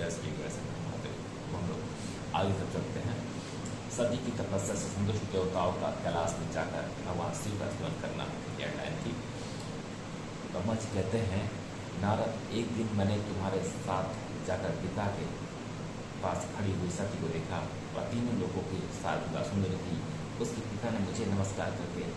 जैसे होते तो हम लोग आगे तक चलते हैं। सदी की तपस्या से संतुष्ट देवताओं का कैलाश में जाकर भगवान शिव का स्तवन करना यह टाइम थी। ब्रह्मा जी कहते हैं, नारद, एक दिन मैंने तुम्हारे साथ जाकर पिता के पास खड़ी हुई सती को देखा। वह तीनों लोगों की सारदा सुंदर थी। उसके पिता ने मुझे नमस्कार करके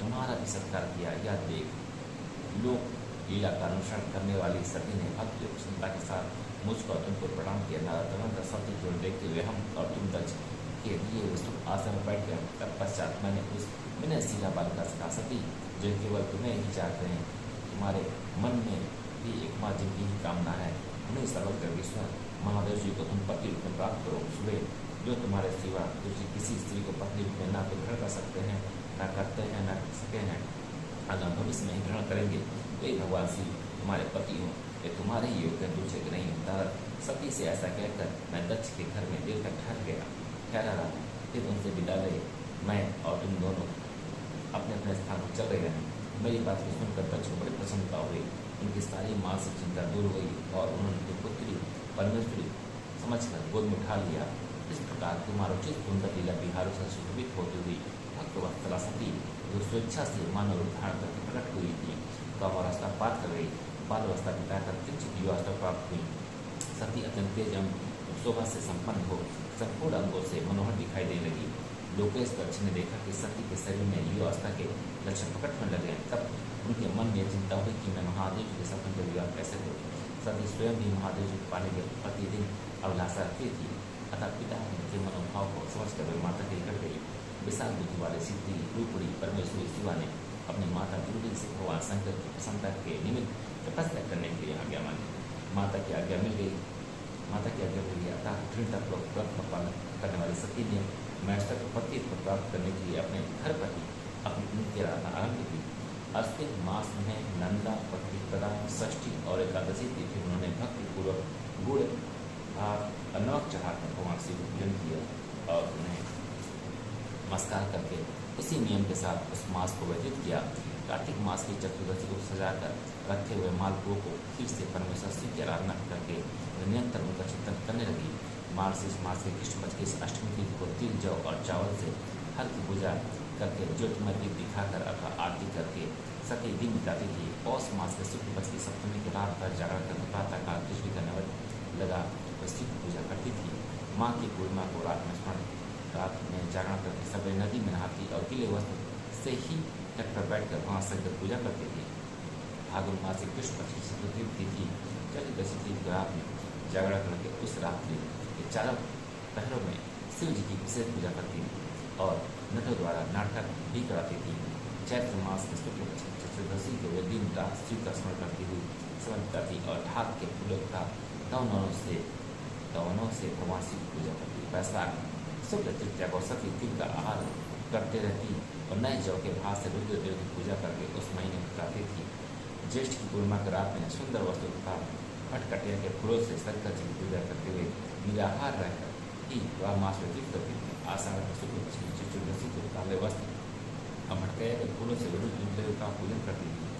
तुम्हारा भी सत्कार किया। यह देख लोक लीला का अनुसरण करने वाली सती ने भक्ति और प्रसन्नता के साथ मुझको तुमको प्रणाम किया। नारद, तुरंत सती की ओर देखते हुए हम और तुम दक्ष के लिए उस आसन में बैठ गए। तत्पश्चात मैंने उस विनयशीला बालिका से कहा, सती, जो केवल तुम्हें ही चाहते हैं, तुम्हारे मन में भी एकमात्र जिनकी ही कामना है, उन्हें सर्वज्ञ महादेव जी को तुम पति रूप में प्राप्त करो। सुबह जो तुम्हारे सिवा दूसरी किसी स्त्री को पत्नी रूप में ना तो ग्रहण कर सकते हैं, ना करते हैं, ना कर सके हैं, अगर भविष्य में ही ग्रहण करेंगे, तो भगवान शिव तुम्हारे पति हो, ये तुम्हारे ही योग्य दूसरे के नहीं। नारद, सती से ऐसा कहकर मैं दक्ष के घर में देर तक ठहरा रहा। फिर उनसे विदा ले मैं और तुम दोनों अपने अपने स्थान पर चल रहे हैं। मेरी बात को सुनकर दक्ष को बड़ी प्रसन्नता हुई। उनकी सारी मानसिक चिंता दूर हुई और उन्होंने पुत्री परमेश्वरी समझकर गोद में उठा लिया। इस प्रकार तुम्हारा उचित सुंदर लीला बिहारों से सुशोभित होती हुई भक्त वत्सला सती, जो स्वेच्छा से मानव रूप धारण करके प्रकट हुई थी, कामावस्था पार कर गई। बाल अवस्था बिताकर किंचित युवावस्था प्राप्त हुई। सती अत्यंत तेज शोभा से संपन्न हो संपूर्ण अंगों से मनोहर दिखाई देने लगी। लोकेश दक्ष ने देखा कि सती के शरीर में युवावस्था के लक्षण प्रकट होने लगे। तब उनके मन में चिंता हुई कि मैं महादेव जी के स्वतंत्र विवाह कैसे करूँ। सती स्वयं भी महादेव जी को पाने के प्रतिदिन अभिलाषा रखती थी। अतः पिता के मनोभाव को समझकर वे माता के निकट गई। विशाल बुद्धि वाले सिद्धि रूपड़ी परमेश्वरी शिवा ने अपनी माता दुर्गी से भगवान शंकर की प्रसन्नता के निमित्त तपस्या करने के लिए आज्ञा मांगी। माता की आज्ञा मिल गई। अतः दृढ़तापूर्वक व्रत का पालन करने वाली सती ने मैस्टर पति को प्राप्त करने के लिए अपने घर पर ही अपनी नित्य आराधना आरंभ की। अश्विन मास में नंदा प्रतिपदा षष्ठी और एकादशी तिथि उन्होंने भक्तिपूर्वक गुड़ भात नमक चढ़ाकर भगवान शिव को पूजन किया और उन्हें नमस्कार करके उसी नियम के साथ उस मास को व्यतीत किया। कार्तिक मास की चतुर्दशी को सजाकर रखे हुए मालपुओं को फिर से परमेश्वर शिव की आराधना करके निरंतर उनका चिंतन करने लगी। मार्गशीर्ष मास के कृष्ण पक्ष की अष्टमी तिथि को तिल, जौ और चावल से हर की पूजा करके ज्योतिमय दीप दिखाकर अथवा आरती करके सती दिन बिताती थी। पौष मास के शुक्ल पक्ष की सप्तमी के रात पर जागरण करके प्रातःकाल पृथ्वी का नैवेद्य लगा शिव की पूजा करती थी। माँ की पूर्णिमा को रात में स्मरण रात में जागरण करके सवेरे नदी में नहाती और गीले वस्त्र से ही तट पर बैठकर वहाँ शंकर पूजा करती थी। फागुन मास की कृष्ण पक्ष की चतुर्थी तिथि चतुर्दशी तिथि रात में जागरण करके उस रात्रि के चारों पहरों में शिव जी की विशेष पूजा करती थी और नटों द्वारा नाटक भी कराती थी। चैत्र मास के शुक्ल पक्ष की चतुर्दशी के वे दिन रात शिव का स्मरण करती हुई समय बिताती और ढाक के फूलों तथा दवनों से भगवान शिव की पूजा करती। वैशाख शुक्ल तृतीया को सती तिल का आहार करते रहती और नए जौ के भाव से रुद्रदेव की पूजा करके उस महीने बिताती थी। ज्येष्ठ की पूर्णिमा की रात में सुंदर वस्तु तथा खटखटिया के फूलों से शंकर जी की पूजा करते हुए निराहार रहकर ही वह मास व्यतीत करती थी। आषाढ़ में शुक्ल पक्ष की चतुर्दशी को काले वस्त्र और भटकैया के फूलों से रुद्रदेव का पूजन करती थी।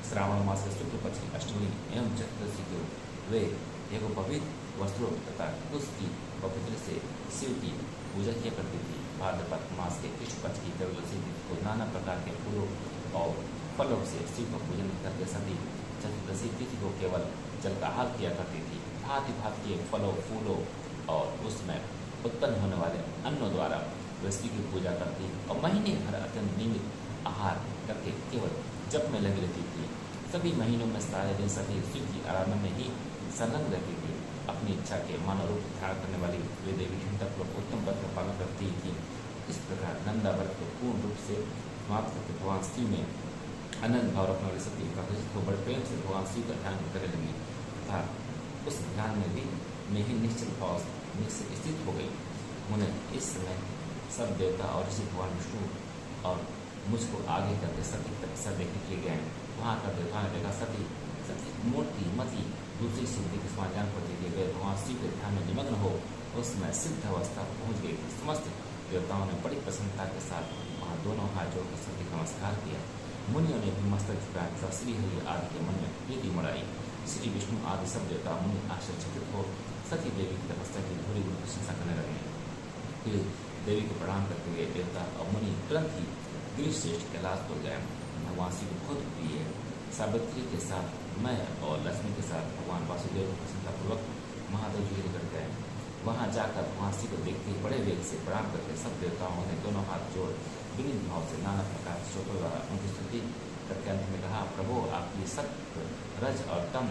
श्रावण मास के शुक्ल पक्ष की अष्टमी एवं चतुर्दशी को वे एवं पवित्र वस्त्रों तथा उसकी पवित्र से शिव की पूजा किया करती थी। भाद्रपद मास के कृष्ण पक्ष की त्रयोदशी तिथि को नाना प्रकार के फूलों और फलों से शिव का पूजन करके सती चतुर्दशी तिथि को केवल जल का आहार किया करती थी। भांति भांति के फलों फूलों और उसमें उत्पन्न होने वाले अन्नों द्वारा वे शिव की पूजा करती और महीने भर अत्यंत नियमित आहार करके केवल जप में लगी रहती थी। सभी महीनों में सारे दिन सती शिव की आराधना में ही संलग्न रहती थी। अपनी इच्छा के मानव रूप धारण करने वाली वे देवी दृढ़तापूर्वक उत्तम व्रत का पालन करती थी। इस प्रकार नंदा व्रत को पूर्ण रूप से समाप्त करके भगवान शिव में अनंत भाव रखने वाली सती एकादशी को बड़े प्रेम से भगवान शिव का ध्यान करने लगी तथा उस ध्यान में भी ही निश्चित भाव से स्थित हो गई। उन्हें इस समय सब देवता और ऋषि भगवान विष्णु और मुझको आगे करके सती तपस्या देखने के लिए गए। वहाँ का देवता ने देखा सती मूर्ति मती दूसरी सिद्धि के समान जान पड़ती थी। वे भगवान शिव के ध्यान में निमग्न हो उसमें सिद्ध अवस्था पहुँच गई थी। समस्त देवताओं ने बड़ी प्रसन्नता के साथ वहाँ दोनों हाथ जोड़कर सती का नमस्कार किया। मुनियों ने भी मस्तक झुकाया तथा श्री हरि आदि के मन में प्रीति मढ़ाई। श्री विष्णु आदि सब देवता मुनि आश्चर्यचकित हो सती देवी की तपस्या की धूरी प्रशंसा करने लगे। फिर देवी को प्रणाम करते हुए देवता और मुनि तुरंत ही गिरिश्रेष्ठ कैलाश को गए। भगवान शिव खुद प्रिय सावित्री के साथ मैं और लक्ष्मी के साथ भगवान वासुदेव को प्रसन्नतापूर्वक महादेव जी के निकट गए। वहां जाकर भगवान शिव को देखते ही बड़े वेग से प्रणाम करके सब देवताओं ने दोनों हाथ जोड़ विनीत भाव से नाना प्रकार के श्लोकों द्वारा उनकी स्तुति करके अंत में कहा, प्रभु आपकी सत्य रज और तम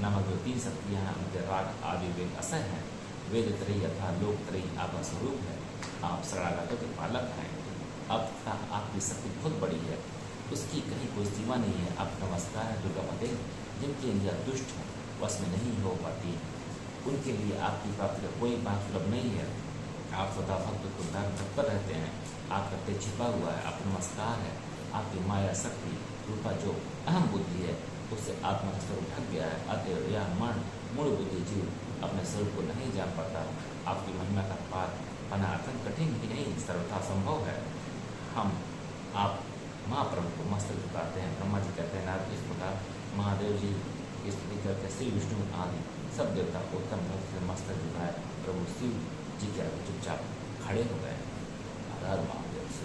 नामक जो 3 शक्तियाँ हैं उनके राग आदि वेग असह हैं। वेद त्रयी अथवा लोक त्रयी आपका स्वरूप है। आप शरणागतों के पालक हैं। अब तथा आपकी शक्ति बहुत बड़ी है, उसकी कहीं कोई सीमा नहीं है। आप नमस्कार है दुर्गा मते, जिनकी इंद्रियाँ दुष्ट हैं वश में नहीं हो पाती, उनके लिए आपकी प्राप्ति का कोई बात सुलभ नहीं है। आप सदा भक्त को तत्पर रहते हैं, आपका तेज छिपा हुआ है। आप नमस्कार है। आपकी माया शक्ति रूपा जो अहम बुद्धि है उससे आत्मा का स्वरूप ढक गया है। अतएव यह मूढ़ बुद्धि जीव अपने स्वरूप को नहीं जान पाता। आपकी महिमा का पार पाना अत्यंत कठिन ही नहीं सर्वथा संभव है। हम आप महाप्रभु को मस्तक झुकाते हैं। ब्रह्मा जी कहते हैं नारद इस प्रकार महादेव जी की स्तुति करके श्री विष्णु आदि सब देवता को उत्तम ढंग से मस्तक झुकाए। प्रभु शिव जी के चुपचाप खड़े हो गए। हर हर महादेव से